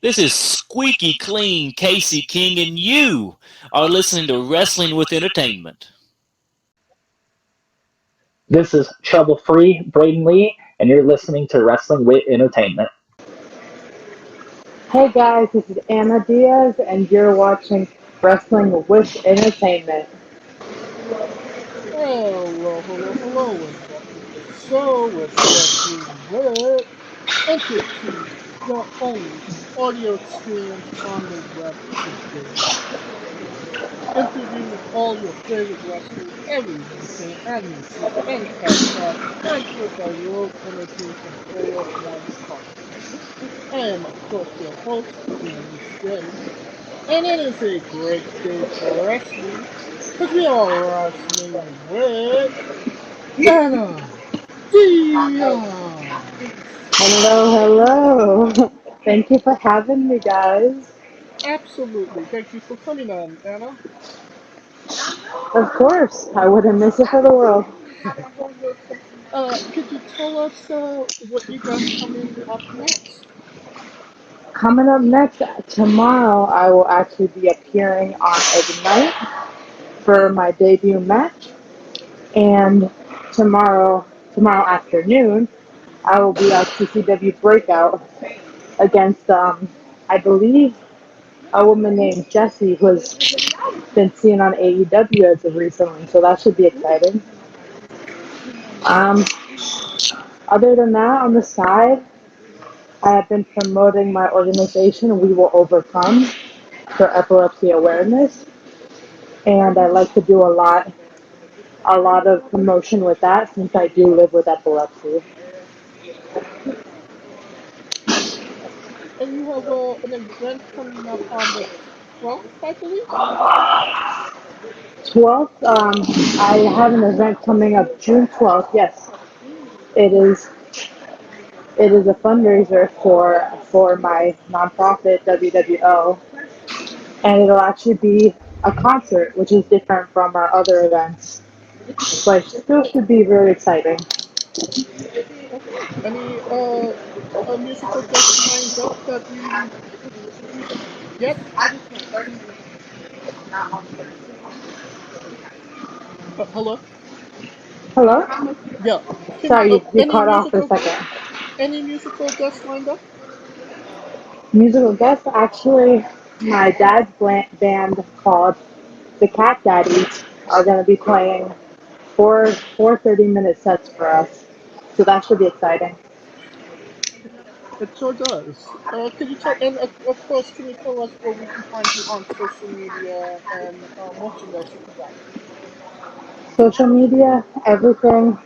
This is squeaky clean Casey King, and you are listening to Wrestling with Entertainment. This is Trouble Free Braden Lee, and you're listening to Wrestling with Entertainment. Hey guys, this is Anna Diaz, and you're watching Wrestling with Entertainment. Hello, and welcome to the show with Wrestling with Entertainment, the only audio experience on the web today. Interviewing all your favorite wrestlers every Wednesday and YouTube and Castbox and with our World Entertainment Player One podcast. I am, of course, your host, James J. And it is a great day for wrestling, because we are wrestling with Anna Diaz. Hello. Thank you for having me, guys. Absolutely. Thank you for coming on, Anna. Of course, I wouldn't miss it for the world. Could you tell us what you got coming up next? Coming up next, tomorrow I will actually be appearing on Ignite for my debut match. And tomorrow afternoon, I will be on CCW Breakout against, I believe, a woman named Jessie who has been seen on AEW as of recently, so that should be exciting. Um, Other than that, on the side, I have been promoting my organization, We Will Overcome, for epilepsy awareness, and I like to do a lot of promotion with that since I do live with epilepsy. And you have an event coming up on the 12th, I believe? 12th, I have an event coming up June 12th. Yes, it is. It is a fundraiser for my nonprofit WWO, and it'll actually be a concert, which is different from our other events, but still should be very exciting. Okay. Any musical guests lined up that we get? Hello? Hello? Yeah. Can Sorry, you cut off for a second. any musical guests lined up? Musical guests, actually, my dad's band called the Cat Daddies are going to be playing four 30-minute sets for us, so that should be exciting. It sure does. Could you tell, and of course, can you tell us where we can find you on social media and merchandise you provide? Social media, everything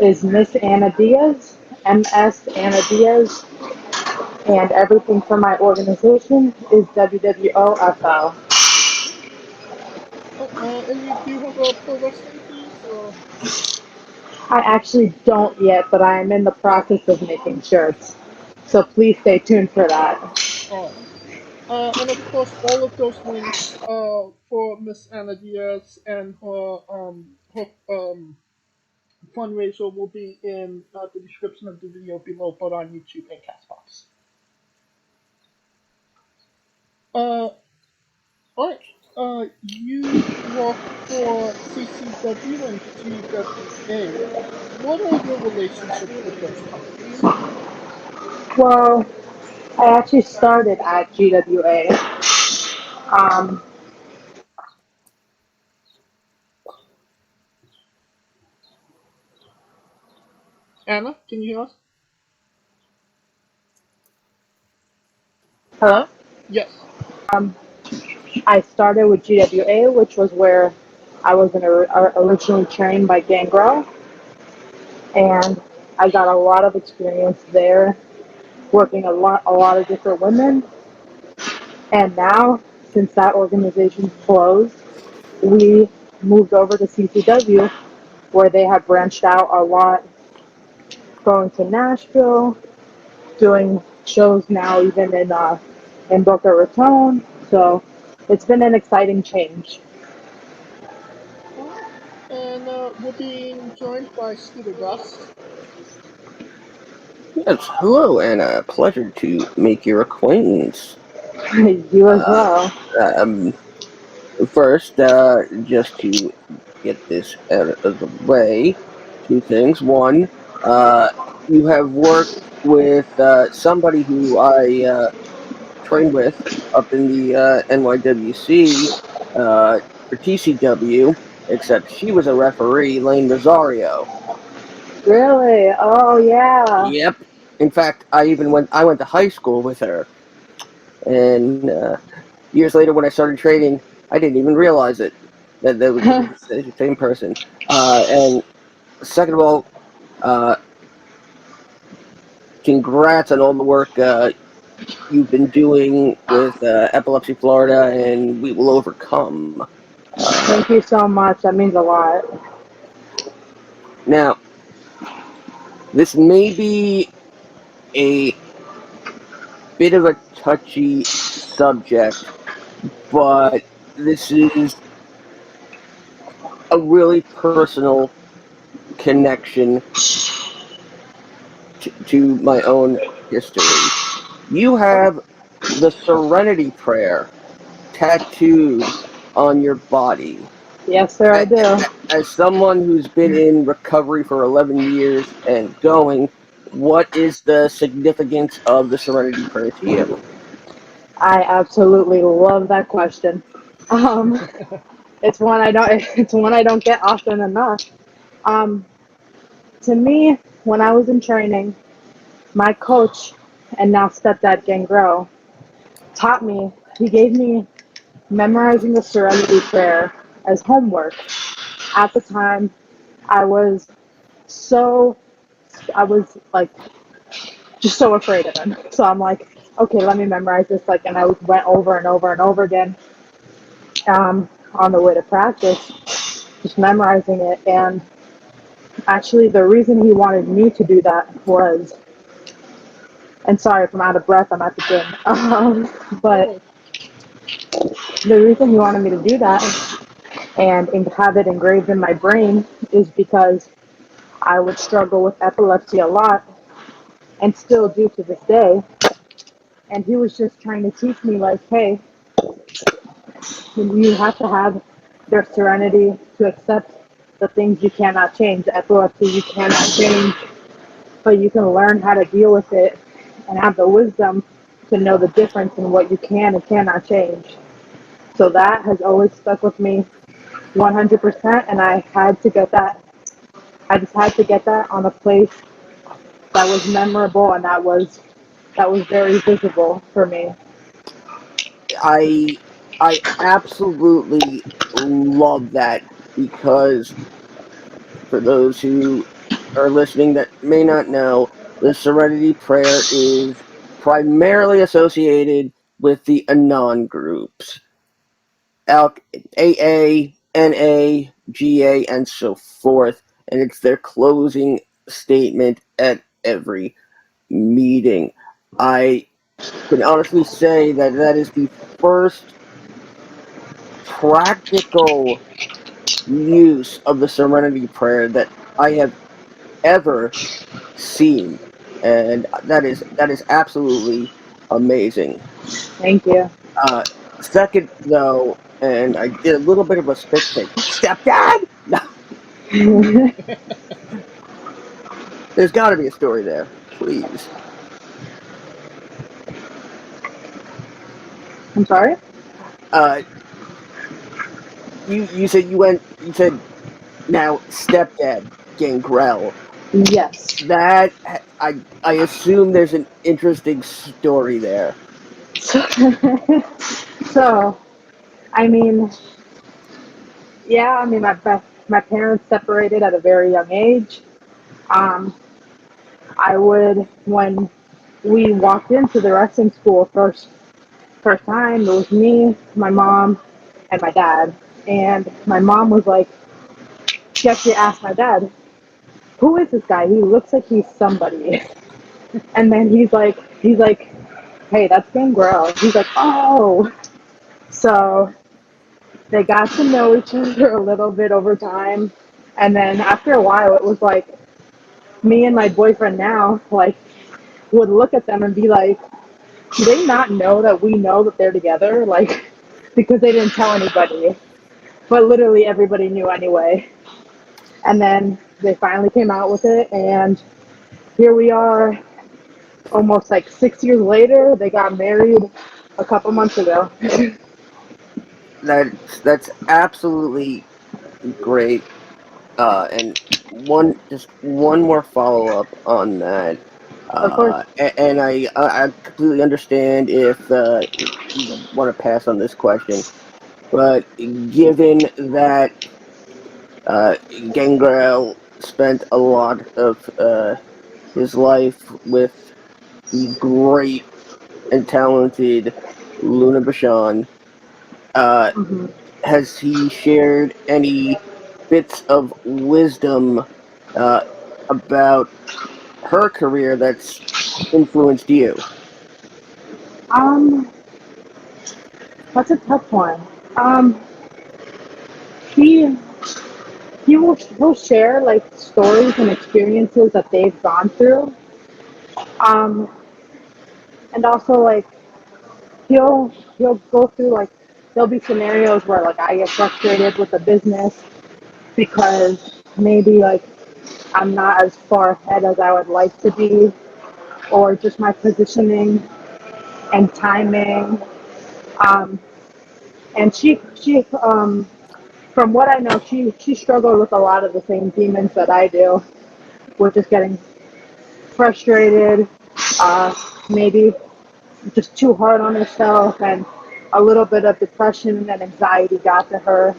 is Miss Anna Diaz, MS Anna Diaz, and everything for my organization is WWOFL. Oh, and you do have a pro wrestling tees, or? I actually don't yet, but I am in the process of making shirts. So please stay tuned for that. Alright. And of course, all of those links for Miss Anna Diaz and her fundraiser will be in the description of the video below, both on YouTube and Castbox. Uh, alright. You work for CCW and GWA. What are your relationships with those companies? Well, I actually started at GWA. Um, Anna, can you hear us? Hello? Yes. Um, I started with GWA, which was where I was originally trained by Gangrel, and I got a lot of experience there, working a lot of different women. And now, since that organization closed, we moved over to CCW, where they have branched out a lot, going to Nashville, doing shows now even in Boca Raton. So it's been an exciting change. Alright. And we're being joined by Scooter Dust. Yes, hello, and a pleasure to make your acquaintance. You as Uh, well. um, First, just to get this out of the way, two things. One, uh, you have worked with somebody who I trained with up in the NYWC for TCW, except she was a referee, Lane Rosario. Really? Oh, yeah. Yep. In fact, I went to high school with her, and years later when I started trading, I didn't even realize it that was the same person. And second of all, uh, congrats on all the work you've been doing with Epilepsy Florida, and we will overcome. Thank you so much. That means a lot. Now, this may be a bit of a touchy subject, but this is a really personal connection to my own history. You have the Serenity Prayer tattooed on your body. Yes, sir, I do. As someone who's been in recovery for 11 years and going, what is the significance of the Serenity Prayer to you? I absolutely love that question. Um, it's one I don't. It's one I don't get often enough. Um, to me, when I was in training, my coach and now stepdad Gangrel taught me. He gave me memorizing the Serenity Prayer as homework. At the time, I was so I was like just so afraid of him. So I'm like, okay, let me memorize this. Like, and I went over and over and over again on the way to practice, just memorizing it. And actually, the reason he wanted me to do that was, and sorry if I'm out of breath, I'm at the gym. But the reason he wanted me to do that and have it engraved in my brain is because I would struggle with epilepsy a lot and still do to this day. And he was just trying to teach me, like, hey, you have to have their serenity to accept the things you cannot change, the epilepsy you cannot change, but you can learn how to deal with it and have the wisdom to know the difference in what you can and cannot change. So that has always stuck with me 100%, and I had to get that. I just had to get that on a place that was memorable and that was very visible for me. I I absolutely love that because for those who are listening that may not know, the Serenity Prayer is primarily associated with the Anon groups, AA, NA, GA, and so forth, and it's their closing statement at every meeting. I can honestly say that that is the first practical use of the Serenity Prayer that I have ever seen, and that is absolutely amazing. Thank you. Uh, Second, though, and I did a little bit of a spit take. Stepdad? No, there's got to be a story there, please. I'm sorry? Uh, you said you went. You said now stepdad Gangrel. Yes. That I assume there's an interesting story there. So, so I mean, yeah, I mean, my parents separated at a very young age. Um, I would, when we walked into the wrestling school first time, it was me, my mom, and my dad. And my mom was like, she actually asked my dad, "Who is this guy? He looks like he's somebody." And then he's like, "Hey, that's Gangrel." He's like, "Oh." So they got to know each other a little bit over time, and then after a while, it was like me and my boyfriend now, like would look at them and be like, do they not know that we know that they're together? Like, because they didn't tell anybody. But literally everybody knew anyway. And then they finally came out with it, and here we are, almost like 6 years later. They got married a couple months ago. That's absolutely great. And just one more follow up on that. Of course. And I completely understand if you want to pass on this question, but given that Gangrel spent a lot of his life with the great and talented Luna Bashan, Mm-hmm. has he shared any bits of wisdom about her career that's influenced you? Um, that's a tough one. Um, he he'll share like stories and experiences that they've gone through. Um, and also like he'll he'll go through like there'll be scenarios where like I get frustrated with the business because maybe like I'm not as far ahead as I would like to be, or just my positioning and timing. Um, and from what I know, she struggled with a lot of the same demons that I do, with just getting frustrated, maybe just too hard on herself, and a little bit of depression and anxiety got to her.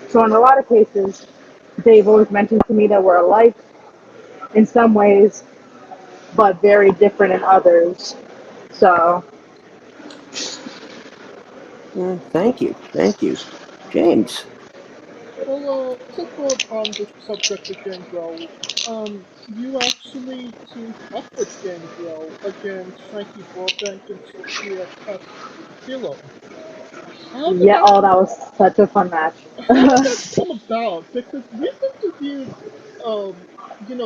So in a lot of cases, they've always mentioned to me that we're alike in some ways, but very different in others. So Thank you, James. Well, since we're on the subject of Gangrel, you actually teamed up with Gangrel against Frankie Burbank and Sophia Castillo. How did yeah, that oh, that was such a fun match. how did that come about? Because we've interviewed,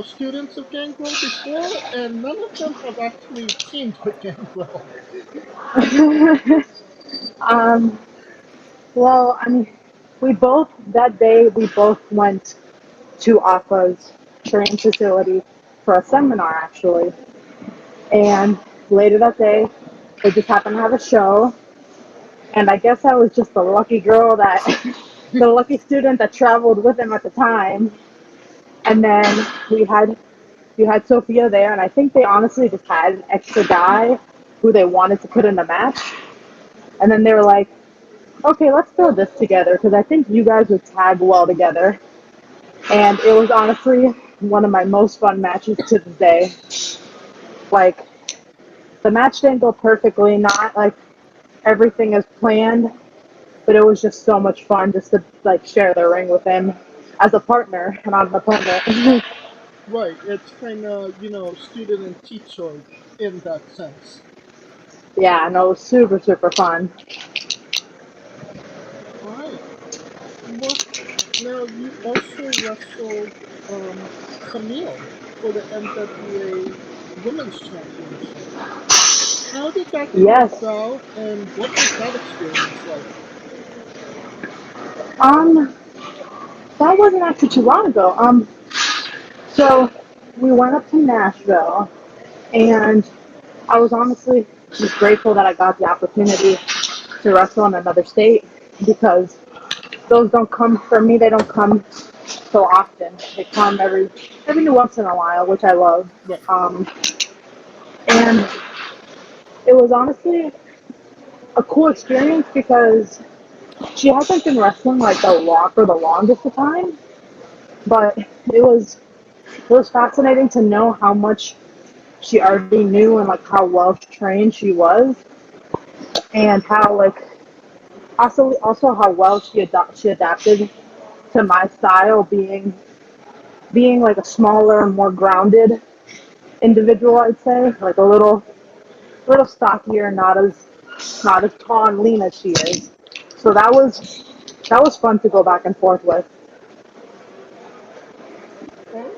students of Gangrel before, and none of them have actually teamed with Gangrel. um, well, I mean, that day, we both went to AFA's training facility for a seminar, actually. And later that day, they just happened to have a show. And I guess I was just the lucky girl the lucky student that traveled with him at the time. And then we had Sophia there, and I think they honestly just had an extra guy who they wanted to put in the match. And then they were like, okay, let's throw this together because I think you guys would tag well together. And it was honestly one of my most fun matches to this day. Like, the match didn't go perfectly, not like everything is planned, but it was just so much fun just to like share the ring with him as a partner, not an opponent. Right, it's kind of, student and teacher in that sense. Yeah, no, it was super, super fun. Alright. Well, now you also wrestled Camille for the NWA Women's Championship. How did that come Yes. about, and what was that experience like? Um, that wasn't actually too long ago. So we went up to Nashville, and I was honestly just grateful that I got the opportunity to wrestle in another state because those don't come for me. They don't come so often. They come every once in a while, which I love. Right. And it was honestly a cool experience because she hasn't been wrestling like for the longest of time, but it was fascinating to know how much she already knew and like how well trained she was, and how like also how well she adapted to my style, being like a smaller and more grounded individual. I'd say like a little stockier, not as tall and lean as she is. So that was fun to go back and forth with. Alright.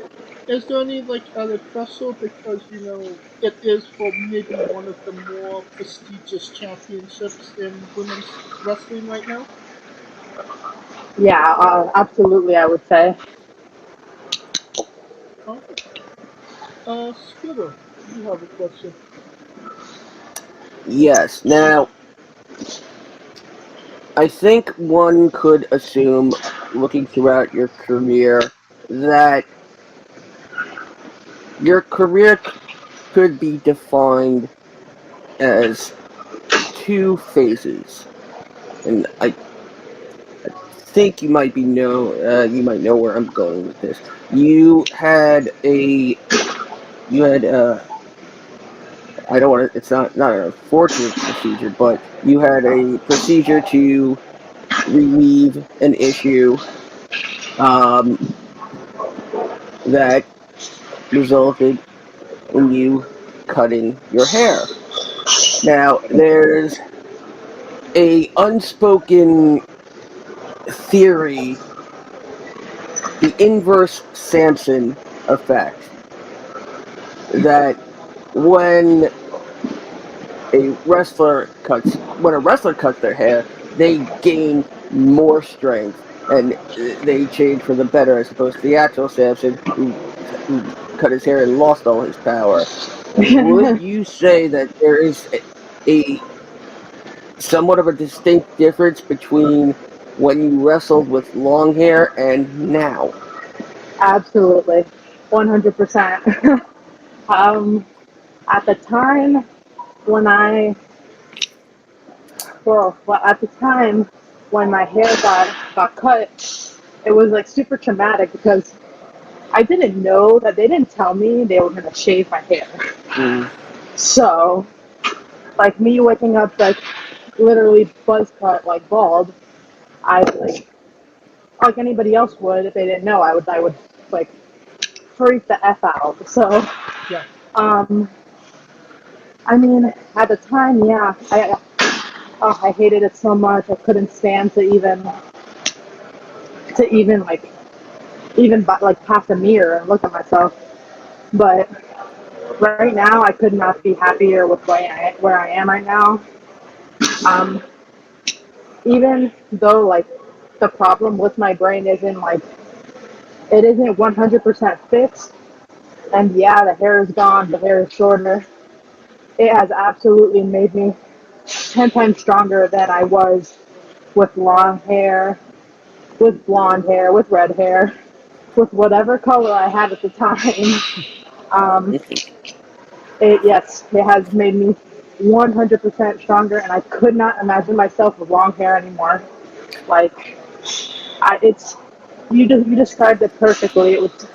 Is there any added pressure because it is for maybe one of the more prestigious championships in women's wrestling right now? Yeah, absolutely, I would say. Okay. Scooter, you have a question. Yes. Now, I think one could assume, looking throughout your career, that your career could be defined as two phases, and I think you might know where I'm going with this. You had I don't want to. It's not an unfortunate procedure, but you had a procedure to relieve an issue um, that resulted in you cutting your hair. Now, there's a unspoken theory, the inverse Samson effect, that when when a wrestler cuts their hair, they gain more strength and they change for the better, as opposed to the actual Samson who cut his hair and lost all his power. Would you say that there is a somewhat of a distinct difference between when you wrestled with long hair and now? Absolutely, 100%. um, at the time when at the time when my hair got cut, it was like super traumatic because I didn't know that they didn't tell me they were gonna shave my hair. Mm. So, like me waking up like literally buzz cut, like bald, I like anybody else would if they didn't know. I would like freak the f out. So, Yeah. um, I mean, at the time, yeah, I hated it so much. I couldn't stand to even like past a mirror and look at myself. But right now, I could not be happier with where I am right now. Um, even though like the problem with my brain isn't like it isn't 100% fixed, and yeah, the hair is gone, the hair is shorter. It has absolutely made me 10 times stronger than I was with long hair, with blonde hair, with red hair, with whatever color I had at the time. Um, yes, it has made me 100% stronger, and I could not imagine myself with long hair anymore. Like, it's you described it perfectly. It was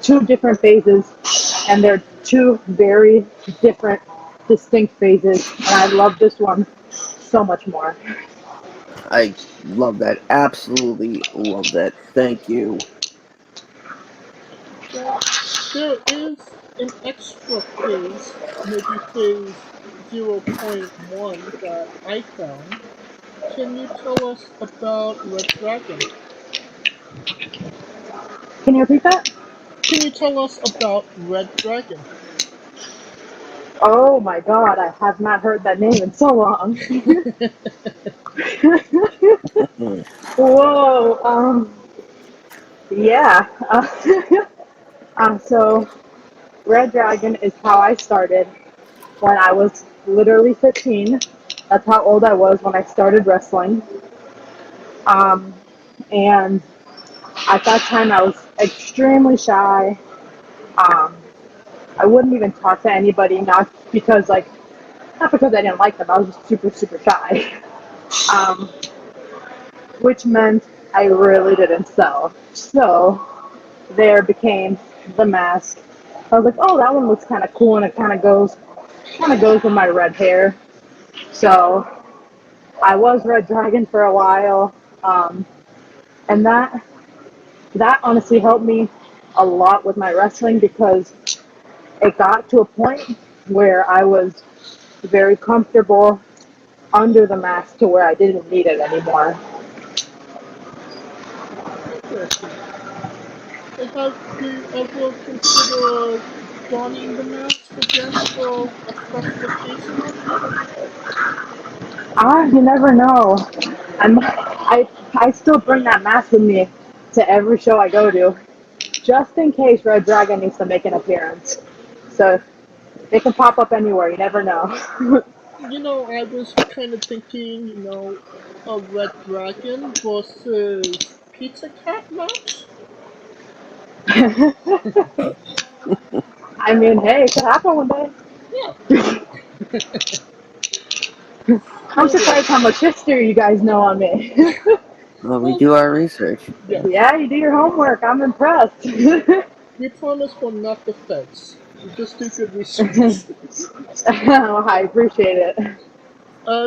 two different phases, and they're two very different, distinct phases, and I love this one so much more. I love that. Absolutely love that. Thank you. Well, there is an extra phase, maybe phase 0.1 that I found. Can you tell us about Red Dragon? Can you repeat that? Can you tell us about Red Dragon? Oh my god, I have not heard that name in so long. Mm. Whoa, yeah. So Red Dragon is how I started when I was literally 15. That's how old I was when I started wrestling. Um, and at that time, I was extremely shy. Um, I wouldn't even talk to anybody, not because I didn't like them. I was just super, super shy. Um, which meant I really didn't sell. So there became the mask. I was like, oh, that one looks kind of cool, and it kind of goes with my red hair. So I was Red Dragon for a while, and that honestly helped me a lot with my wrestling because it got to a point where I was very comfortable under the mask to where I didn't need it anymore. Interesting. Have you ever considered donning the mask again for a special occasion like this? You never know. I still bring that mask with me to every show I go to, just in case Red Dragon needs to make an appearance. So it can pop up anywhere. You never know. I was kind of thinking, a Red Dragon versus Pizza Cat match. I mean, hey, it could happen one day. Yeah. I'm Anyway, surprised how much history you guys know on me. Well, we well, do our research. yeah. Yeah, you do your homework. I'm impressed. We promise we're not the feds. We just do good research. Oh, I appreciate it.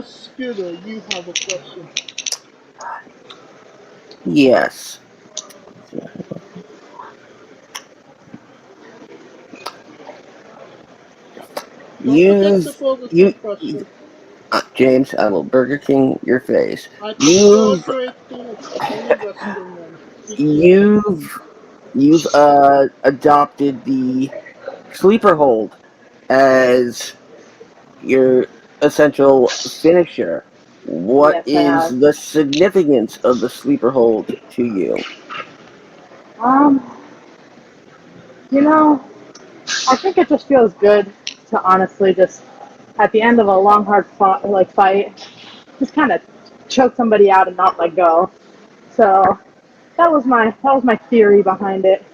Scooter, you have a question. Yes. Don't forget to You've throw the you, suppressor. James. I will Burger King your face. I can You've tolerate peanuts. It's only wrestling men. Be quiet. you've you've adopted the sleeper hold as your essential finisher. What Yes, I is have. the significance of the sleeper hold to you? Um, you know, I think it just feels good to honestly just at the end of a long, hard fight, just kind of choke somebody out and not let go. So that was my theory behind it.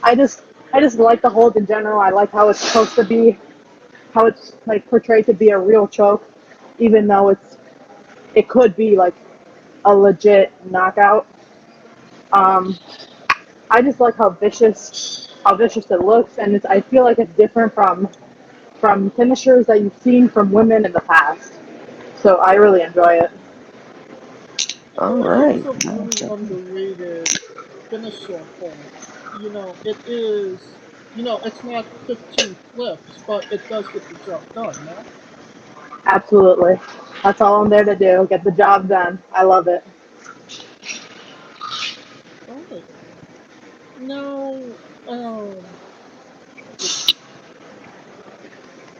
I just I just like the hold in general. I like how it's supposed to be, how it's like portrayed to be a real choke, even though it could be like a legit knockout. Um, I just like how vicious it looks, and I feel like it's different from finishers that you've seen from women in the past. So I really enjoy it. All It's right. a really underrated finisher hold. It is, it's not 15 flips, but it does get the job done, no? Absolutely. That's all I'm there to do. Get the job done. I love it. Alright. Now, um,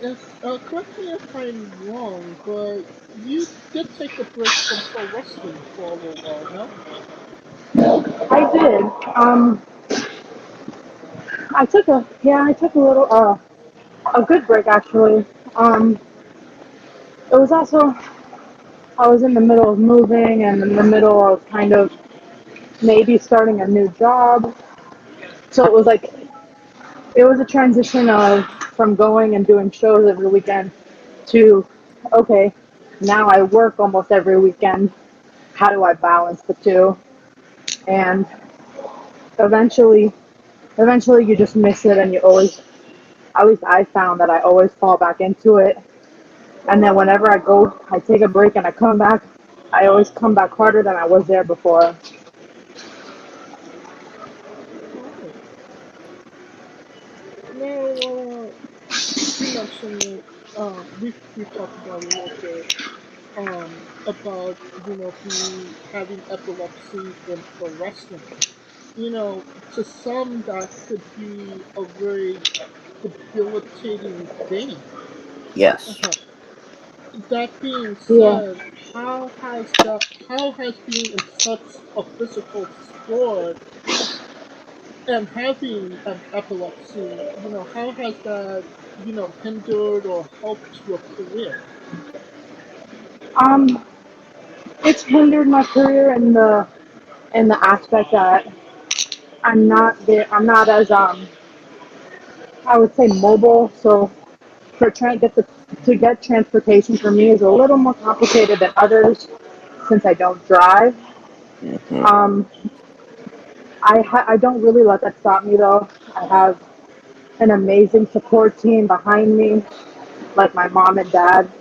let's see. Correct me if I'm wrong, but you did take a break from pro wrestling for a little while, no? I did. I took a little a good break actually. It was also I was in the middle of moving and in the middle of kind of maybe starting a new job. So it was a transition of from going and doing shows every weekend to okay, now I work almost every weekend. How do I balance the two? And eventually eventually you just miss it and you always, at least I found that I always fall back into it. And then whenever I take a break and I come back, I always come back harder than I was there before. Alright. Now, you mentioned it, we talked about a little bit, about, having epilepsy in pro wrestling. To some that could be a very debilitating thing. Yes. Uh-huh. That being Yeah. said, how has being in such a physical sport and having an epilepsy, how has that, hindered or helped your career? Um, it's hindered my career in the aspect that I'm not as I would say mobile. So to get transportation for me is a little more complicated than others since I don't drive. Hmm. Um, I don't really let that stop me though. I have an amazing support team behind me, like my mom and dad.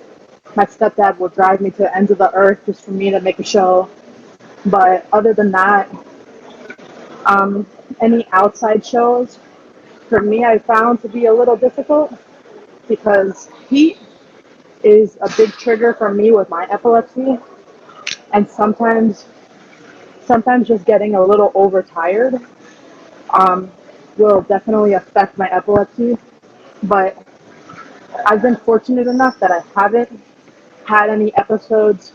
My stepdad will drive me to the ends of the earth just for me to make a show. But other than that, um, any outside shows for me I found to be a little difficult because heat is a big trigger for me with my epilepsy, and sometimes sometimes just getting a little overtired will definitely affect my epilepsy. But I've been fortunate enough that I haven't had any episodes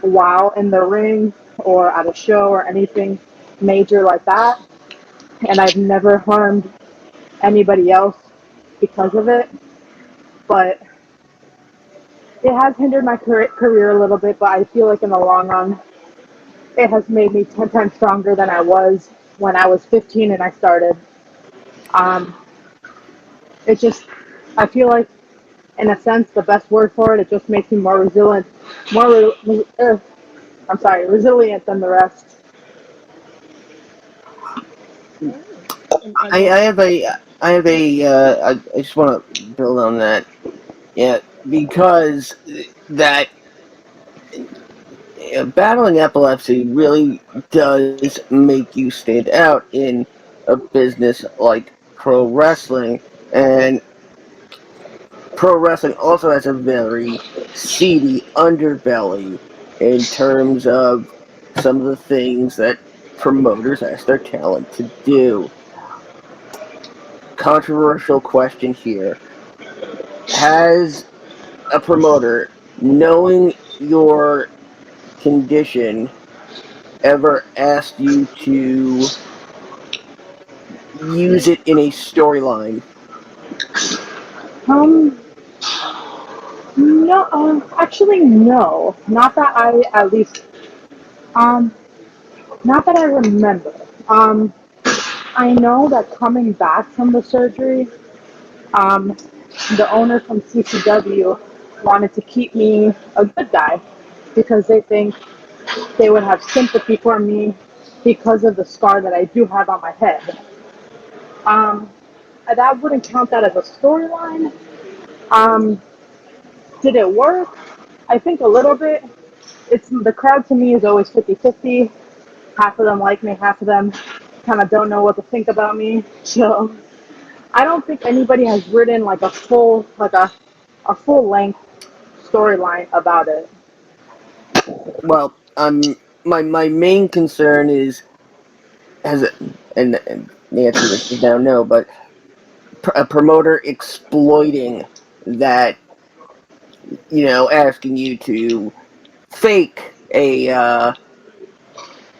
while in the ring or at a show or anything major like that. And I've never harmed anybody else because of it. But it has hindered my career a little bit, but I feel like in the long run, it has made me 10 times stronger than I was when I was 15 and I started. It just, I feel like, in a sense, the best word for it, it just makes me more resilient, resilient than the rest. And I just want to build on that. Yeah, because that battling epilepsy really does make you stand out in a business like pro wrestling, and pro wrestling also has a very seedy underbelly in terms of some of the things that promoters ask their talent to do. Controversial question here. Has a promoter, knowing your condition, ever asked you to use it in a storyline? Um, no, actually, no. Not that I, at least, um, not that I remember. I know that coming back from the surgery, um, the owner from CCW wanted to keep me a good guy because they think they would have sympathy for me because of the scar that I do have on my head. Um, that wouldn't count that as a storyline. Um, did it work? I think a little bit. It's the crowd to me is always 50-50. Half of them like me, half of them kind of don't know what to think about me. So I don't think anybody has written like a full length storyline about it. Well, my main concern is and the answer is now no, but a promoter exploiting that, asking you to fake a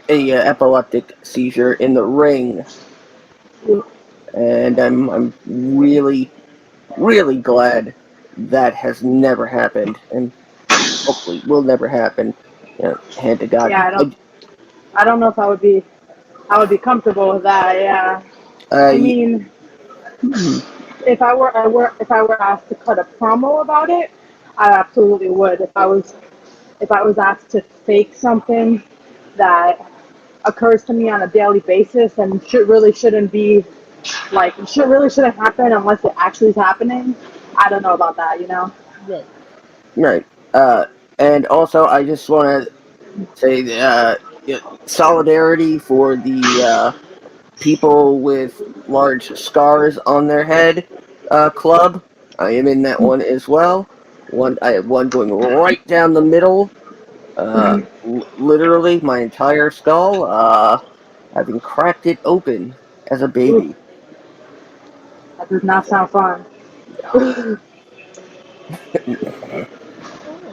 epileptic seizure in the ring, and I'm really really glad that has never happened, and hopefully will never happen. Hand to God. Yeah, I don't know if I would be comfortable with that. Yeah, I I mean, if I were asked to cut a promo about it, I absolutely would. If I was asked to fake something that occurs to me on a daily basis and really shouldn't be like really shouldn't happen unless it actually is happening. I don't know about that, you know. right. right. And also I just want to say solidarity for the people with large scars on their head club. I am in that one as well. I have one going right down the middle, literally my entire skull. Having cracked it open as a Oof, baby. that does not sound fun.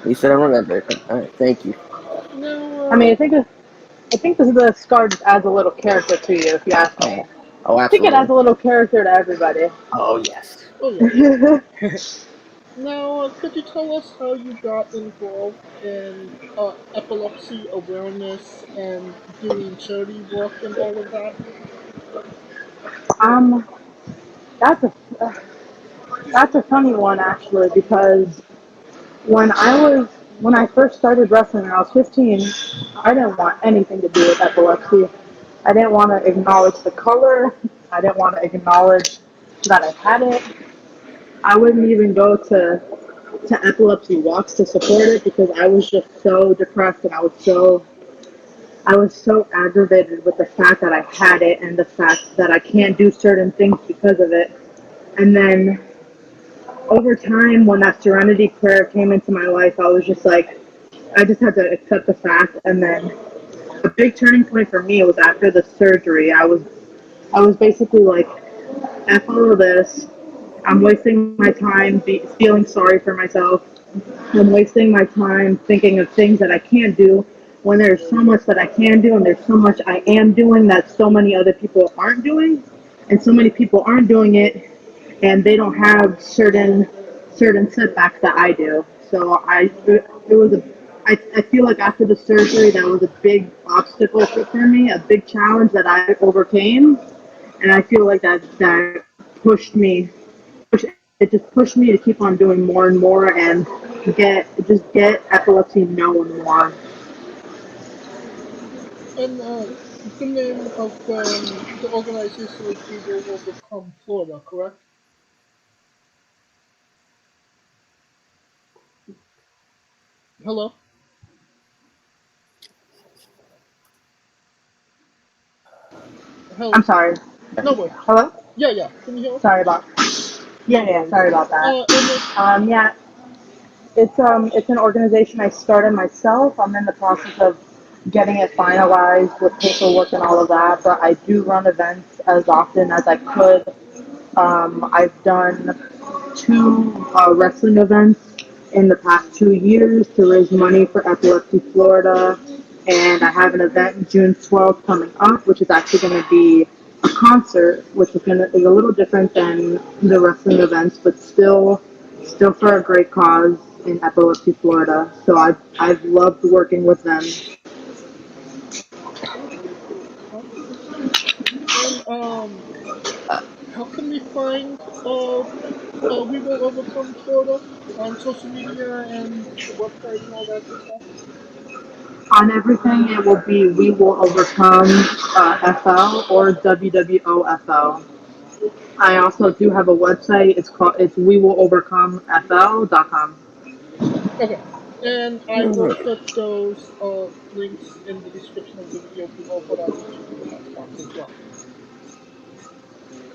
You said I remember it, but all right, thank you. I mean, Now, I think this is the scar just adds a little character to you, if you ask me. Oh, oh, I think it adds absolutely. a little character to everybody. Oh, yes. oh yeah. Now, could you tell us how you got involved in epilepsy awareness and doing charity work and all of that? um, that's a that's a funny one actually because when I was when I first started wrestling when I was 15, I didn't want anything to do with epilepsy. I didn't want to acknowledge the color. I didn't want to acknowledge that I had it. I wouldn't even go to epilepsy walks to support it because I was just so depressed and I was so aggravated with the fact that I had it and the fact that I can't do certain things because of it. And then over time, when that serenity prayer came into my life, I was just like, I just had to accept the fact. And then big turning point for me was after the surgery. I was basically like, F all of this. I'm wasting my time feeling sorry for myself. I'm wasting my time thinking of things that I can't do when there's so much that I can do and there's so much I am doing that so many other people aren't doing. And so many people aren't doing it and they don't have certain setbacks that I do. So it was I feel like after the surgery that was a big obstacle for me, a big challenge that I overcame, and I feel like that pushed me it just pushed me to keep on doing more and more and get epilepsy known more. And the name of the organization is We Will Overcome Florida, correct? Hello? Hello? I'm sorry. No way. Hello? Yeah, yeah. Can you hear us? Sorry about yeah, sorry about that. And it's Yeah, it's an organization I started myself. I'm in the process of getting it finalized with paperwork and all of that, but I do run events as often as I could. I've done two wrestling events in the past 2 years to raise money for Epilepsy Florida, and I have an event June 12th coming up, which is actually going to be a concert, which is a little different than the wrestling events, but still for a great cause in Epilepsy Florida. So I've loved working with them. and how can we find We Will Overcome Florida on social media and the website and all that good stuff? On everything, it will be We Will Overcome FL or WWOFL. I also do have a website. It's We Will Overcome FL.com. Okay. And I will put those links in the description of the video below for that YouTube in the chat box as well.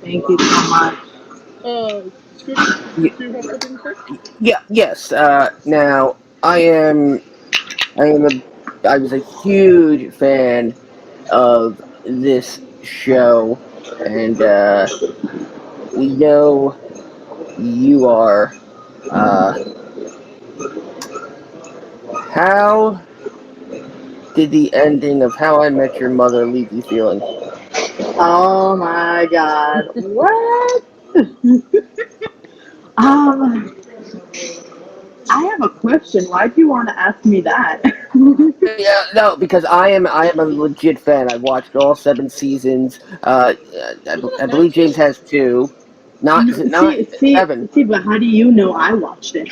Thank you so much. Scooty, Yeah, do you have something to say? yes. Now I was a huge fan of this show, and we know you are. How did the ending of How I Met Your Mother leave you feeling? Oh my God. What? um, I have a question. Why do you want to ask me that? Yeah, no, because I am a legit fan. I watched all 7 seasons. I believe James has two, not seven. See, but how do you know I watched it?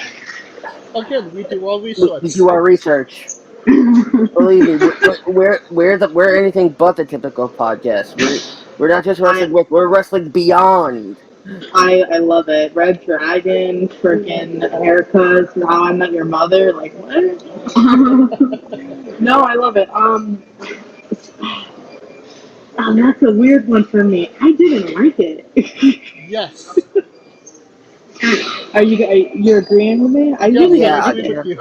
Again, we do our We research. do our research. Believe me, we're anything but the typical podcast. We're not just wrestling with, we're wrestling beyond. I love it. Red Dragon, freaking haircuts, How I Met Your Mother. Like what? No, I love it. That's a weird one for me. I didn't like it. Yes. You're agreeing with me? I Yes, really I Yeah, like agree it. with you.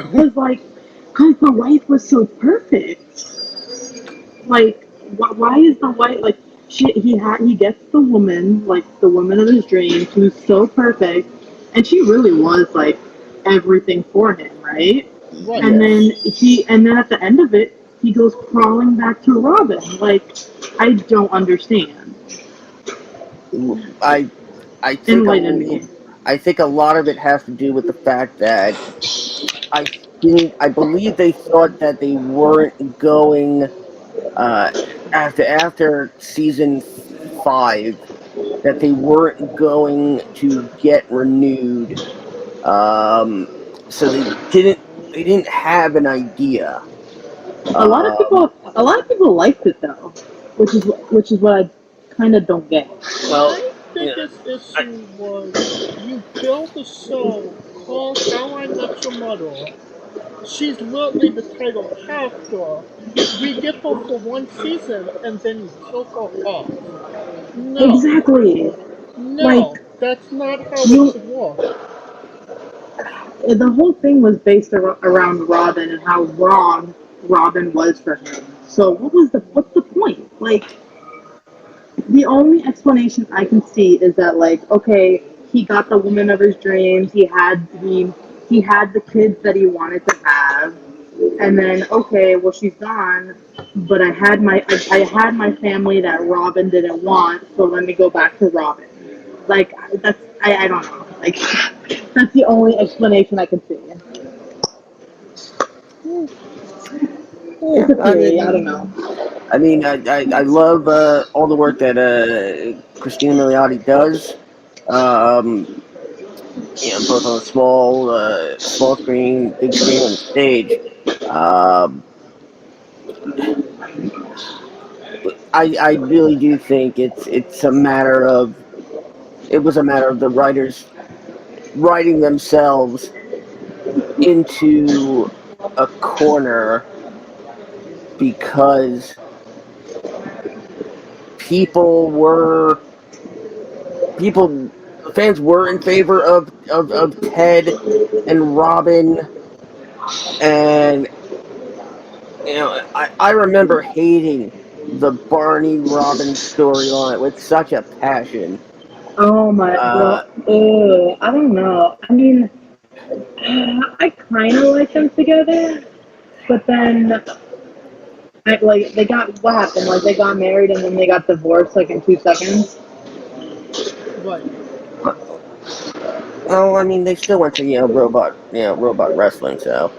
Cause the wife was so perfect. Like, why is the wife like? He gets the woman of his dreams, who's so perfect, and she really was like everything for him, right? Right. And then at the end of it, he goes crawling back to Robin. Like, I don't understand. I I think Enlighten me. I think a lot of it has to do with the fact that I I believe they thought that they weren't going uh, after season 5 that they weren't going to get renewed. Um, so they didn't have an idea. A lot of Um, people liked it though, which is what I kind of don't get. well, My you know, biggest I, issue was you build a show called How I Met Your Mother. She's literally the title character. We get her for one season and then you kill her off. No, Exactly. Like no, that's not how it you, should work. the whole thing was based around Robin and how wrong Robin was for him. So what's the point? Like, the only explanation I can see is that, like, okay, he got the woman of his dreams. He had the kids that he wanted to have, and then okay, well, she's gone. But I had my family that Robin didn't want, so let me go back to Robin. Like, I don't know. Like, that's the only explanation I can see. It's a theory. I don't know. I mean, I love all the work that Christina Milioti does. Both on a small screen, big screen, and stage. I really do think it was a matter of the writers writing themselves into a corner because fans were in favor of Ted and Robin, and I remember hating the Barney Robin storyline with such a passion. Oh my god. I don't know. I mean, I kind of like them together, but then they got what happened? Like, they got married and then they got divorced like in 2 seconds. Right. Oh, I mean, they still went to robot wrestling, so.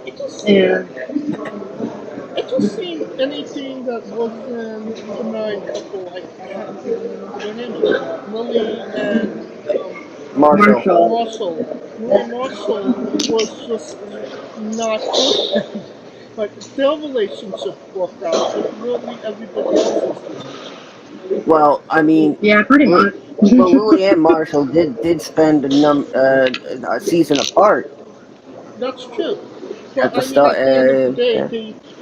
It just seemed anything that wasn't the married couple. I can't even remember their names. Lily and Marshall. Lily and Marshall was just not good. Like, their relationship worked out, but really everybody else's didn't. Well, I mean, yeah, pretty much. Well, Lily and Marshall did spend a season apart. That's true. But At the I mean, start, at the end of the day, yeah.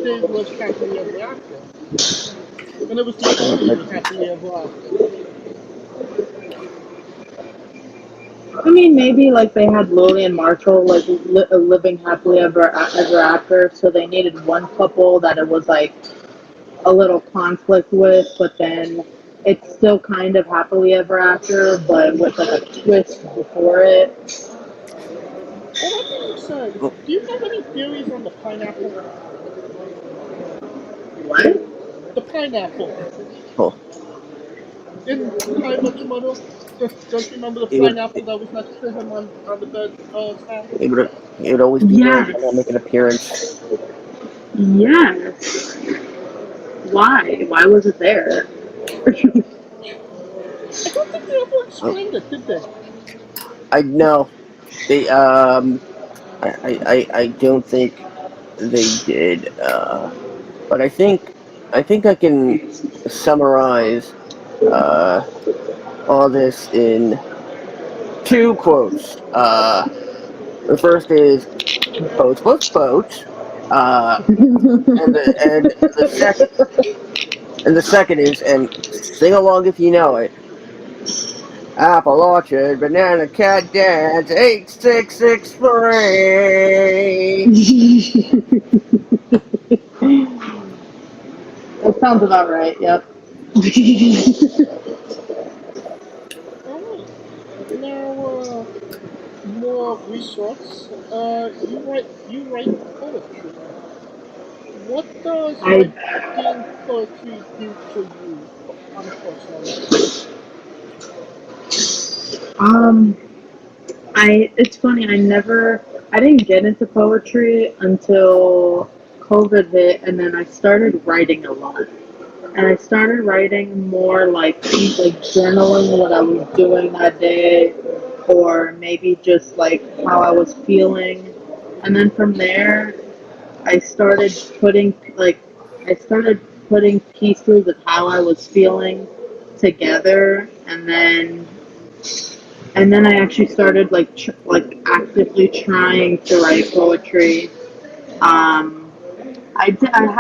they lived happily ever after. And it was the only happily ever after. I mean, maybe like they had Lily and Marshall like living happily ever after, so they needed one couple that it was like a little conflict with, but then it's still kind of happily ever after, but with like a twist before it. Well, that being said, do you have any theories on the pineapple? What? The pineapple. Oh. In How I Met Your Mother, don't you remember the pineapple that was next to him on the bed? It would always be there to make an appearance. Yes. Why? Why was it there? I don't think they ever explained it, did they? I know. They I don't think they did. But I think I can summarize all this in 2 quotes. The first is boats, boats, boats. And the second is, and sing along if you know it. Apple orchard, banana cat dance, 8663. That sounds about right. Yep. Alright. Now, more resource. You write poetry. What does writing poetry do for you on a personal level? It's funny. I didn't get into poetry until COVID hit, and then I started writing a lot. And I started writing more like journaling what I was doing that day, or maybe just like how I was feeling. And then from there, I started putting pieces of how I was feeling together, and then I actually started actively trying to write poetry. I didn't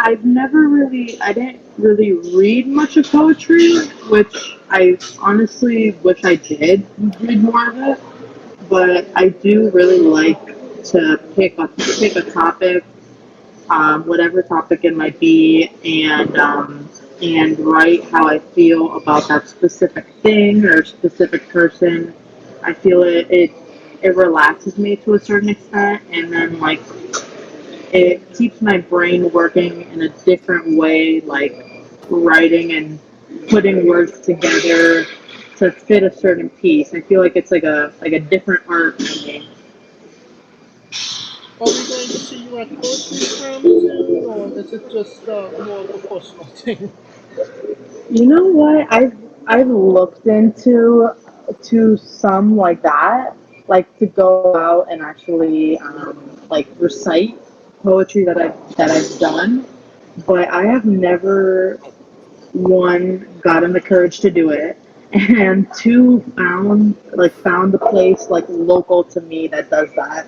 really read much of poetry, which I honestly wish I did read more of it. But I do really like to pick a topic whatever topic it might be, and write how I feel about that specific thing or specific person. I feel it relaxes me to a certain extent, and then like it keeps my brain working in a different way, like writing and putting words together to fit a certain piece. I feel like it's like a different art for me. Are we going to see you at Poetry Slam soon, or is it just more of a personal thing? You know what? I've looked into to some like that, like to go out and actually like recite poetry that I've done, but I have never one gotten the courage to do it, and two found the place like local to me that does that.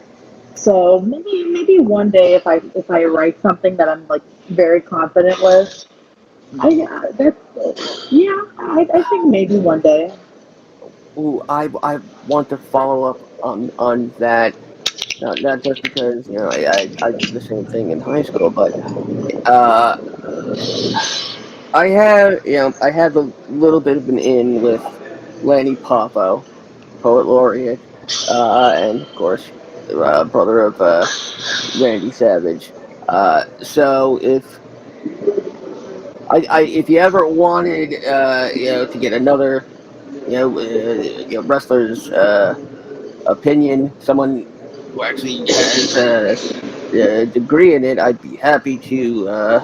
So maybe one day if I write something that I'm like very confident with, I think maybe one day. Ooh, I want to follow up on that. Not just because I did the same thing in high school, but uh, I had a little bit of an in with Lanny Poffo, poet laureate, and of course, brother of Randy Savage. So if you ever wanted to get another wrestler's opinion, someone who actually has a degree in it, I'd be happy to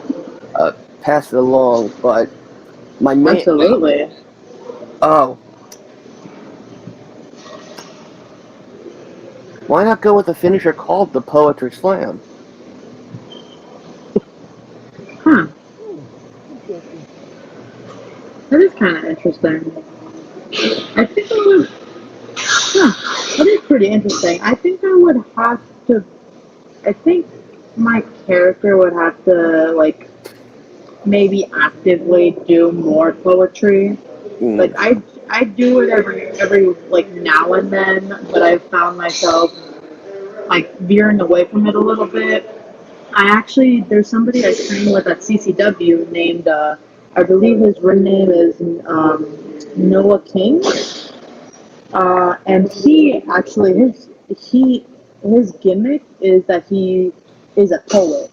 pass it along. But my Absolutely. oh, why not go with a finisher called the Poetry Slam? Huh. Interesting. That is kind of interesting. I think I would. Huh. That is pretty interesting. I think I would have to. I think my character would have to like maybe actively do more poetry. Like Mm, I do it every like now and then, but I've found myself like veering away from it a little bit. I actually there's somebody I train with at CCW named I believe his ring name is Noah King, and he actually his gimmick is that he is a poet.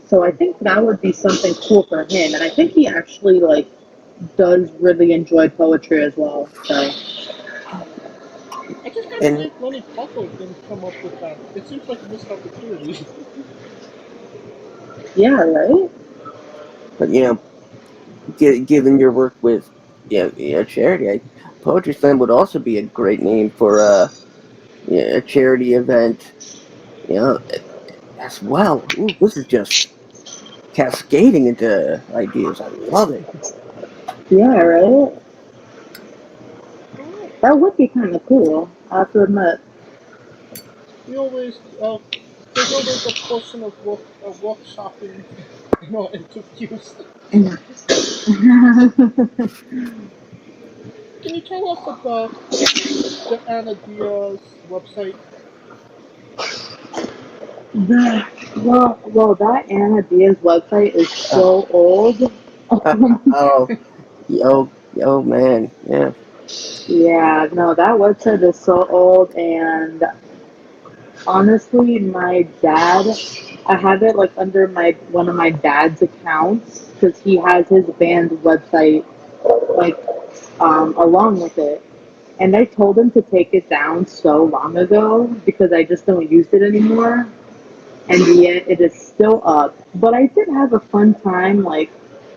So I think that would be something cool for him, and I think he actually like does really enjoy poetry as well. So I just can't and believe Lenny Poffo didn't come up with that. It seems like a missed opportunity. yeah, right. but given your work with charity, Poetry Slam would also be a great name for a charity event. You know, as well. Ooh, this is just cascading into ideas. I love it. Yeah, right. Alright. That would be kind of cool. I have to admit. We always, there's always a portion of workshopping in our interviews. Can you tell us about the Anna Diaz website? That Anna Diaz website is so old. Oh, yo, man, yeah. Yeah, no, that website is so old, and honestly, my dad, I have it like under my one of my dad's accounts because he has his band's website like along with it. And I told him to take it down so long ago because I just don't use it anymore. And yet it is still up. But I did have a fun time, like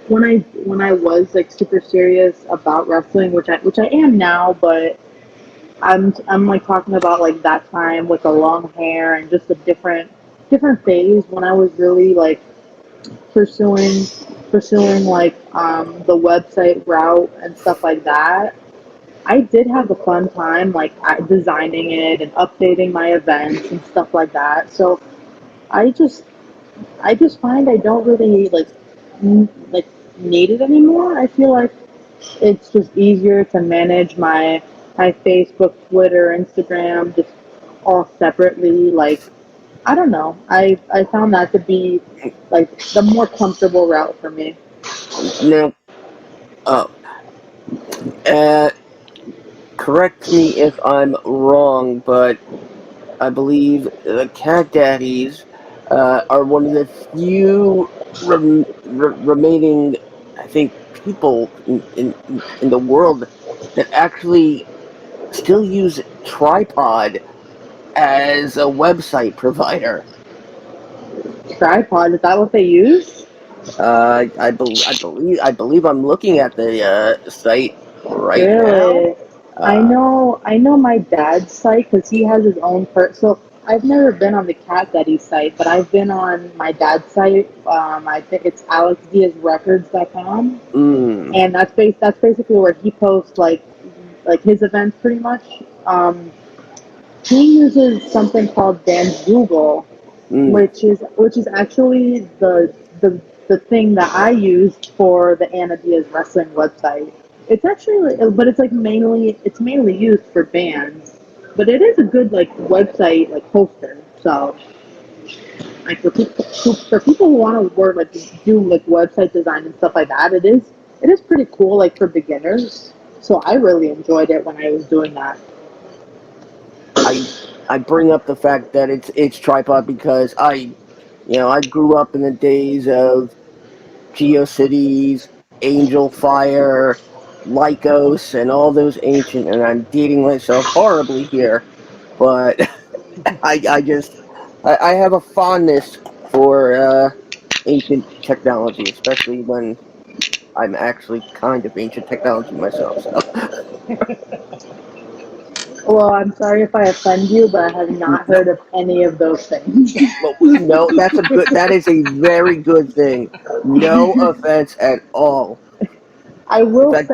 when I was like super serious about wrestling, which I am now, but I'm like talking about like that time with the long hair and just a different phase when I was really like pursuing pursuing like the website route and stuff like that. I did have a fun time like designing it and updating my events and stuff like that. So I just I just find I don't really like need it anymore. I feel like it's just easier to manage my Facebook, Twitter, Instagram just all separately. Like I don't know. I found that to be like the more comfortable route for me. Now, uh, uh, correct me if I'm wrong, but I believe the Cat Daddies are one of the few remaining, I think, people in the world that actually still use Tripod as a website provider. Tripod, is that what they use? I believe I'm looking at the site right now. Really? Uh, I know my dad's site because he has his own so I've never been on the Cat Daddy site, but I've been on my dad's site. I think it's alexdiazrecords.com, mm, and that's basically where he posts like his events pretty much. He uses something called Dan's Google, mm, which is actually the thing that I used for the Anna Diaz wrestling website. It's actually, but it's mainly used for bands, but it is a good like website like poster. So like for people who want to work like do like website design and stuff like that, it is pretty cool like for beginners. So I really enjoyed it when I was doing that. I I bring up the fact that it's Tripod because I grew up in the days of GeoCities, Angel Fire, Lycos, and all those ancient. And I'm dating myself horribly here, but I just I have a fondness for ancient technology, especially when I'm actually kind of ancient technology myself. So Well, I'm sorry if I offend you, but I have not no, heard of any of those things. no, that is a very good thing. No offense at all. In fact,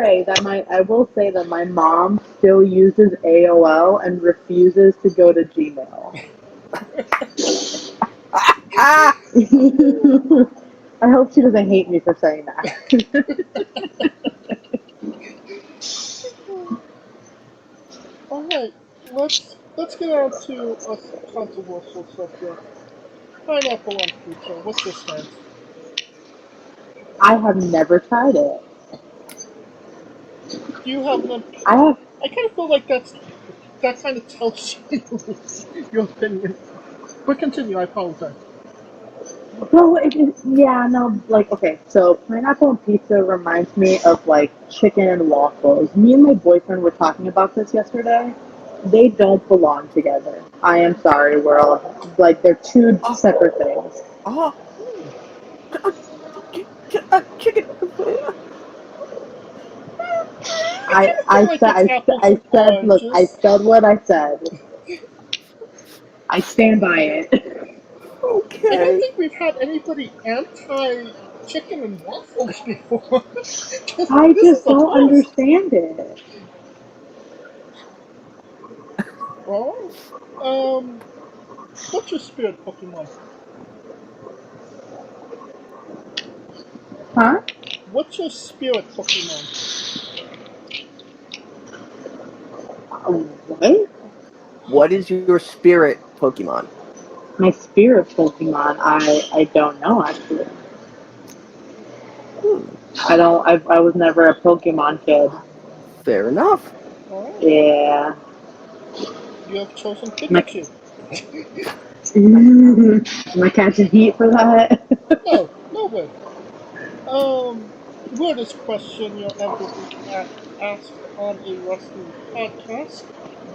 I will say that my mom still uses AOL and refuses to go to Gmail. ah, I hope she doesn't hate me for saying that. All right, let's get on to a controversial subject. Pineapple on pizza. What's your stance? I have never tried it. Do you have an? I have I kind of feel like that kind of tells you your opinion. But continue. I apologize. well, yeah, no, like okay. So pineapple and pizza reminds me of like chicken and waffles. Me and my boyfriend were talking about this yesterday. They don't belong together. I am sorry, world. Like they're two oh, separate things. oh, Hmm. chicken. I kind of feel like it's apples and Look, I oranges. said what I said. I stand by it. I don't Okay. think we've had anybody anti chicken and waffles before. I This is just a don't first. understand it. Well, um, what's your spirit Pokemon? Huh? What's your spirit Pokemon? What? What is your spirit Pokemon? My spirit Pokemon, I don't know actually. Hmm, I was never a Pokemon kid. fair enough. Alright, Yeah. you have chosen Am Pikachu. am I catching heat for that? No, no way. Weirdest question you'll ever be asked on a wrestling podcast.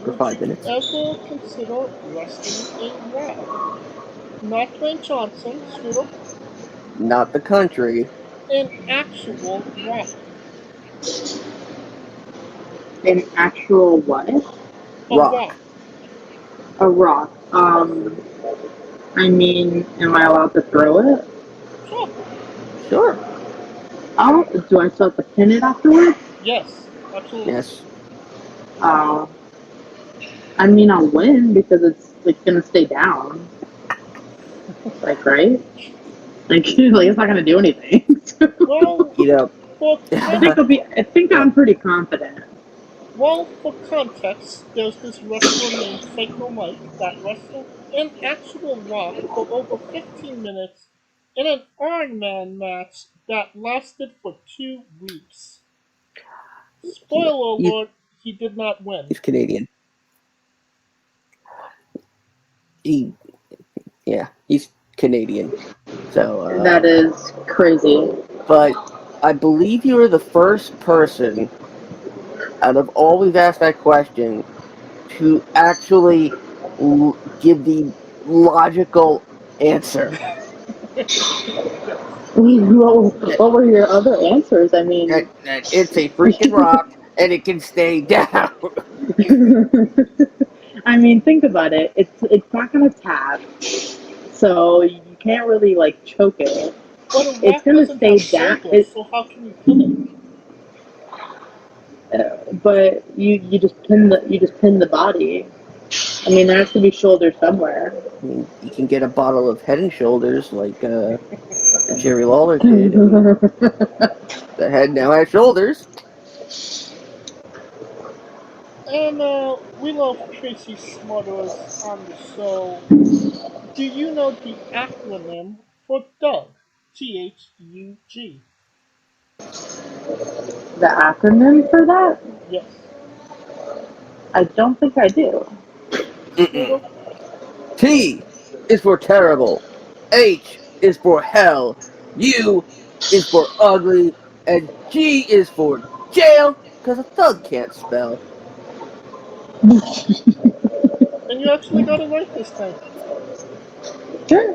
For Would you 5 minutes. ever consider wrestling in Raw? Not Dwayne Johnson, straight up, Not the country. in actual Raw. An actual what? A Raw. Rock. A rock. I mean, am I allowed to throw it? Sure. Sure. Oh, do I still have to pin it afterwards? Yes, absolutely. Yes. Uh, I mean, I'll win because it's gonna stay down. Like, right? Like, like it's not gonna do anything. Well, You know. for I think I'm pretty confident. for context, there's this wrestler named Psycho Mike that wrestled an actual lock for over 15 minutes in an Iron Man match that lasted for 2 weeks. Spoiler He's, alert, he did not win. he's Canadian. He's Canadian. So That is crazy. but I believe you are the first person out of all we've asked that question to actually give the logical answer. What were your other answers? I mean, That it's a freaking rock and it can stay down. I mean, think about it. It's not gonna tap, so you can't really like choke it. But a It's rock gonna doesn't stay have down. shoulders, so how can you pin it? But you just pin the body. I mean, there has to be shoulders somewhere. I mean, you can get a bottle of Head and Shoulders like Jerry Lawler did. I mean, the head now has shoulders. And we love Tracy Smothers on the show. Do you know the acronym for Doug? THUG. The acronym for that? Yes. I don't think I do. Mm-mm. T is for terrible. H is for hell. U is for ugly. And G is for jail, because a thug can't spell. And you actually got it right this time. Sure.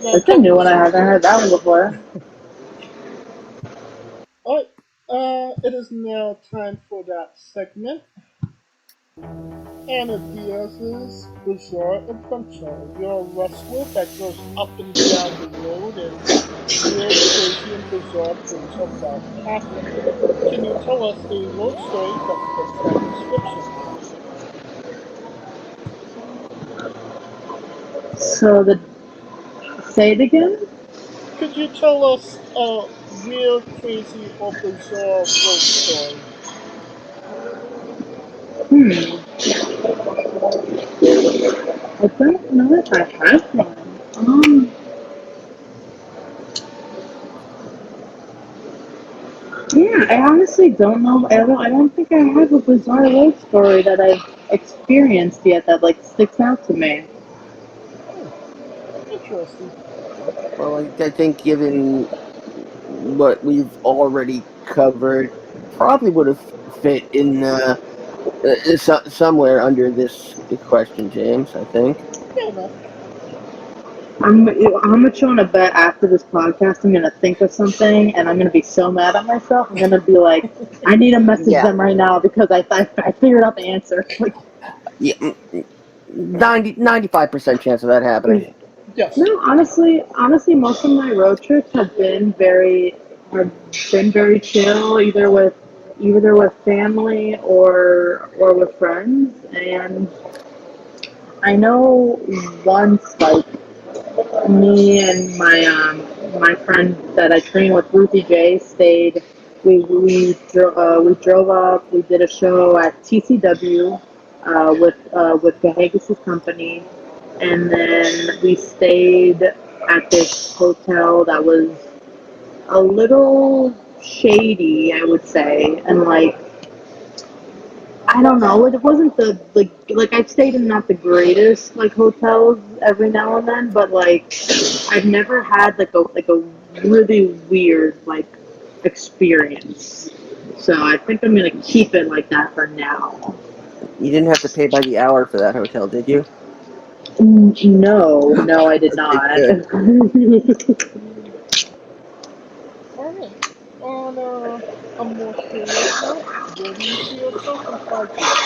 Now, That's a new one. I haven't heard that one before. Alright, it is now time for that segment. Anna Diaz's Bizarre Adventure. You're a wrestler that goes up and down the road and weird, crazy, and bizarre things are about to happen. Can you tell us a road story that fits that description? So say it again. Could you tell us a weird, crazy, or bizarre road story? Hmm. I don't know if I have one. Yeah, I honestly don't know. I don't think I have a bizarre life story that I've experienced yet that like sticks out to me. Hmm, interesting. Well, I think given what we've already covered, probably would have fit in somewhere under this question, James, I think. Fair enough. How much you want to bet after this podcast I'm going to think of something and I'm going to be so mad at myself. I'm going to be like, I need to message Yeah, them right now because I figured out the answer. Like, yeah, 95% chance of that happening. Yes. no, honestly, most of my road trips have been very chill, either with family or with friends. And I know once, like me and my friend that I train with, Ruthie J, stayed. We drove up. We did a show at TCW with Gahagis's company, and then we stayed at this hotel that was a little shady, I would say, and like I don't know, it wasn't the like I've stayed in not the greatest like hotels every now and then, but like I've never had like a really weird like experience. So I think I'm gonna keep it like that for now. You didn't have to pay by the hour for that hotel, did you? No, I did Okay, not. good. Alright. On a more serious note, where do you see yourself in 5 years?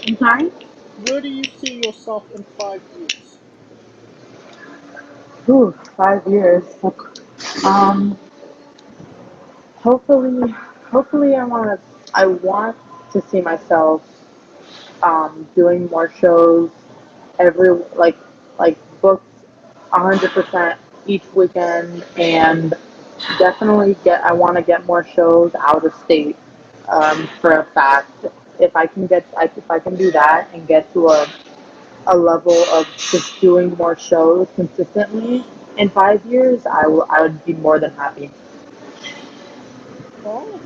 I'm sorry? Where do you see yourself in 5 years? Ooh, 5 years. Um, hopefully I want to see myself doing more shows every like booked 100% each weekend, and definitely I want to get more shows out of state for a fact. if I can do that and get to a level of just doing more shows consistently in 5 years, I would be more than happy. Oh.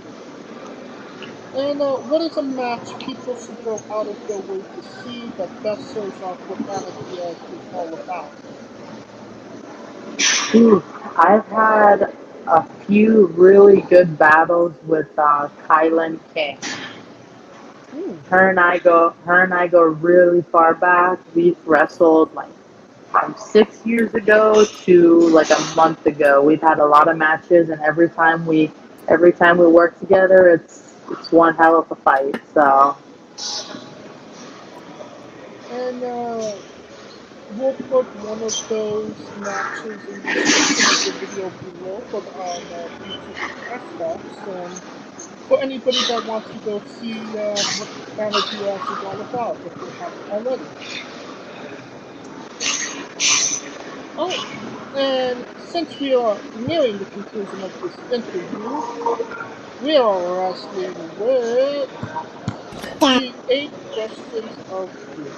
And what is a match people should go out of their way to see that best shows off what Anna Diaz is all about? Ooh, I've had a few really good battles with Kilkynn. Hmm. Her and I go really far back. We've wrestled like from 6 years ago to like a month ago. We've had a lot of matches, and every time we work together, it's one hell of a fight. So And we'll put one of those matches in the description of the video below for on YouTube and Cashbox. And for anybody that wants to go see what Anna Diaz is all about, if they haven't already. Oh, and since we are nearing the conclusion of this interview, we are wrestling with the 8 questions of you.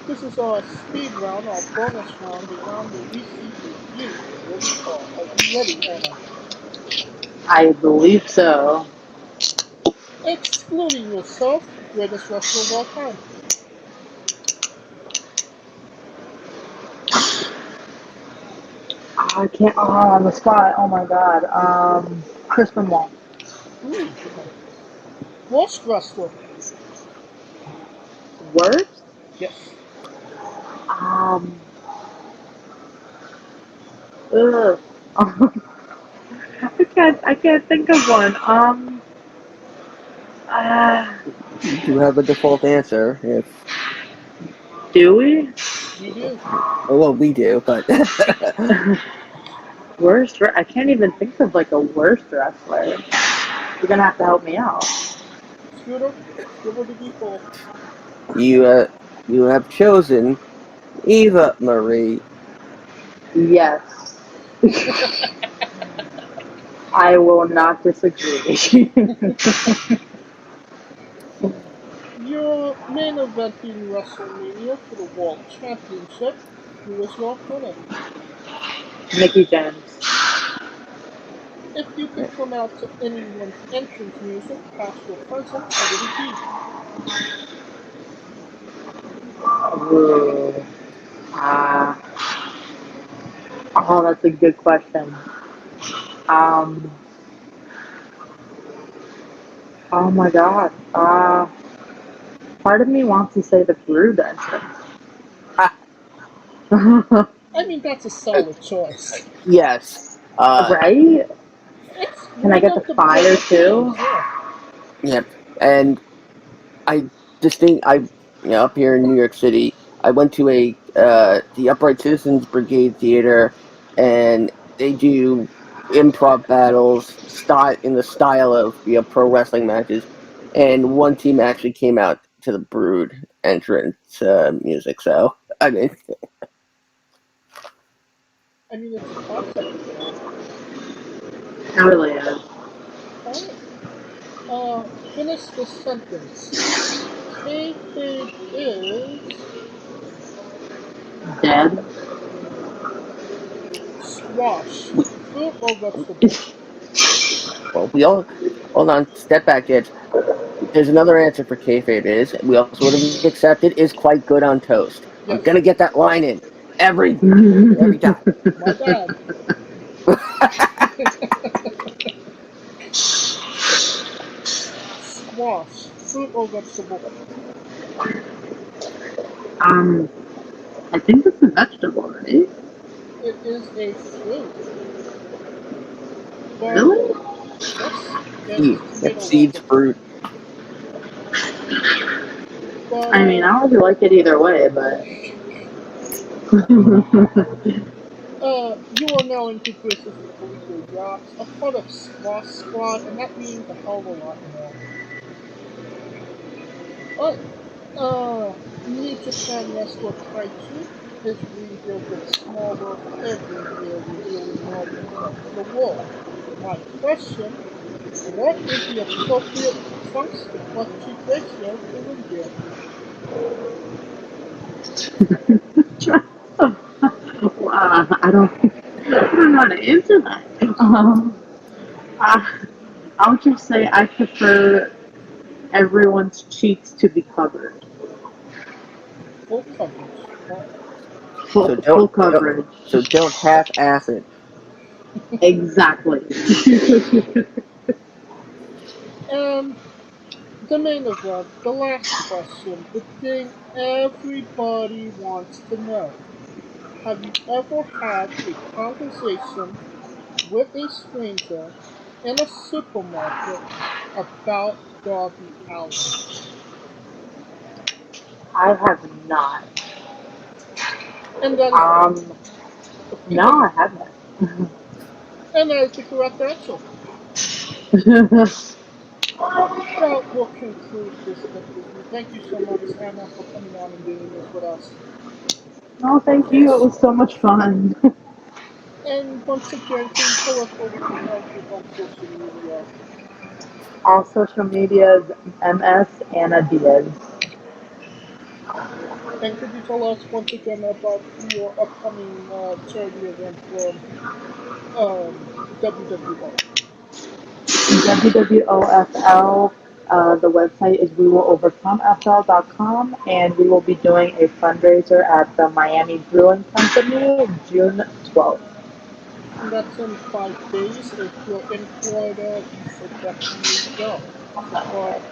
This is our speed round, our bonus round, the round where we see if you really are. Are you ready, Anna? I believe so. Excluding yourself, greatest wrestler of all time. I can't. Oh, on the spot. Oh my god. Chris Benoit. Ooh, good one. Worst wrestler. Worst? Yes. Um. Ugh. I can't think of one. Uh, You do have a default answer. If do we? We do. well, we do, but I can't even think of like a worst wrestler. You're gonna have to help me out. Scooter, give her the default. you have chosen Eva Marie. Yes. I will not disagree. You're main eventing WrestleMania for the World Championship. Who is your opponent? Mickey James. If you could come out to anyone's entrance music, past or present, what would it be? Ooh. Uh, oh, that's a good question. Um, oh my god. Part of me wants to say the Brood entrance. I mean, that's a solid choice. Yes. Right? It's Can I one get the of the fire better too? themes, yeah. Yep. And I up here in New York City, I went to the Upright Citizens Brigade Theater, and they do improv battles in the style of pro wrestling matches, and one team actually came out to the Brood entrance music. So I mean, I mean, it's a concept after all. It really is. Alright. Finish the sentence. Kayfabe is Dead. squash. we, Fruit or vegetable? well, we all hold on, step back, Edge. There's another answer for kayfabe is we also would have accepted is quite good on toast. I'm Yes. gonna get that line in every time. My bad. Squash. Fruit or vegetable? um, I think it's a vegetable, right? It is a fruit. But, Really? yes, it's That tomato seeds wrapper. fruit. But, I mean, I don't really like it either way, but. you are now into Grizzlies with Illegal Yachts, a part of Squash Squad, and that means a hell of a lot more. Alright, New Japan wrestler Taichi is revealed with Small World every year, revealing more than half of the world. My question, What is the appropriate trunks to butt cheek ratio for ring gear? I don't know how to answer that. I, I'll just say I prefer everyone's cheeks to be covered. Full coverage. So Full coverage. don't half-ass it. Exactly. And the main event, the last question, the thing everybody wants to know. Have you ever had a conversation with a stranger in a supermarket about Darby Allin? I have not. And that is Um, no, continue. I haven't. And that is the correct answer. Well, we'll conclude this interview. Thank you so much, Anna, for coming on and doing this with us. No, thank you. It was so much fun. And once again, can you tell us where we can find you on social media? All social medias, MS Anna Diaz. And could you tell us once again about your upcoming charity event from WWO? WWOFL. The website is wewillovercomefl.com, and we will be doing a fundraiser at the Miami Brewing Company June 12th. And that's in 5 days. If you're in Florida, you should definitely go. Support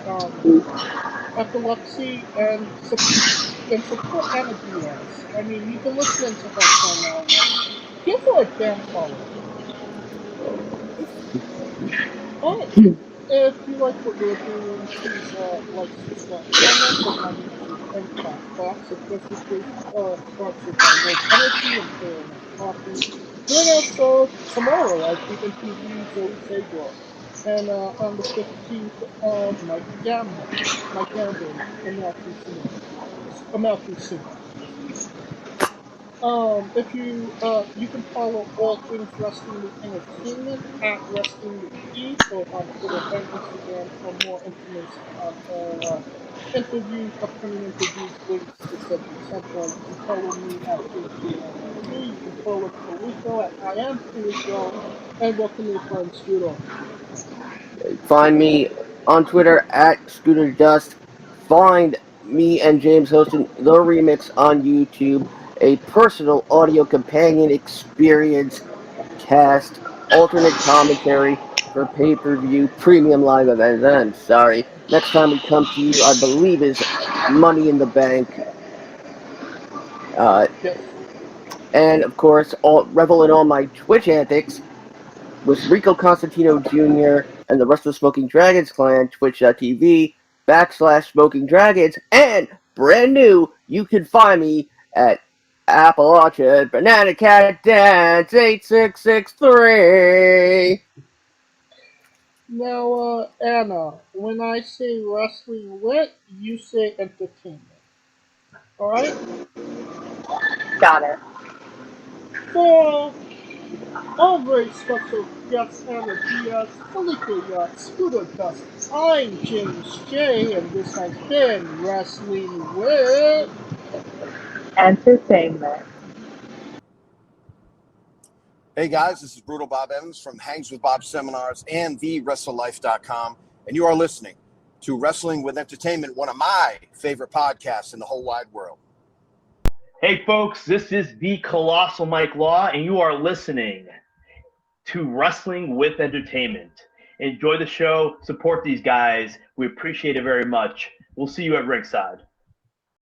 epilepsy and support Anna Diaz. I mean, you've been listening to her for an hour. Give her a damn follow. Alright. If you like what we're doing, please like, subscribe, comment on my YouTube and Castbox. Of course, this was sponsored by World Energy and Paramount Coffee. Join us tomorrow as we interview Joey Sagor. And on the 15th, Mike Gambon, and Matthew Singer. If you can follow all things Wrestling with Entertainment at Wrestling with E, both on Twitter and Instagram for more information on our interviews, upcoming interviews, links, etc., etc. You can follow me at JK992. You can follow Caruso at I am Caruso, and welcome to the friend Scooter. Find me on Twitter at Scooter Dust. Find me and James hosting The Remix on YouTube, a personal audio companion experience cast, alternate commentary for pay-per-view premium live events. I'm sorry. Next time we come to you, I believe is Money in the Bank. Uh, Yes. and of course, revel in all my Twitch antics with Rico Constantino Jr. and the rest of the Smoking Dragons clan, twitch.tv/Smoking Dragons, and brand new, you can find me at Apple Orchard Banana Cat Dance 8663. Now, Anna, when I say wrestling lit, you say entertainment. Alright? Got it. For all very special guest Anna Diaz, Felipe Yacht, Scooter Dust, I'm James J, and this has been Wrestling with. Entertainment. Hey guys, this is Brutal Bob Evans from Hangs with Bob Seminars and TheWrestleLife.com, and you are listening to Wrestling with Entertainment, one of my favorite podcasts in the whole wide world. Hey folks, this is the Colossal Mike Law, and you are listening to Wrestling with Entertainment. Enjoy the show, support these guys. We appreciate it very much. We'll see you at ringside.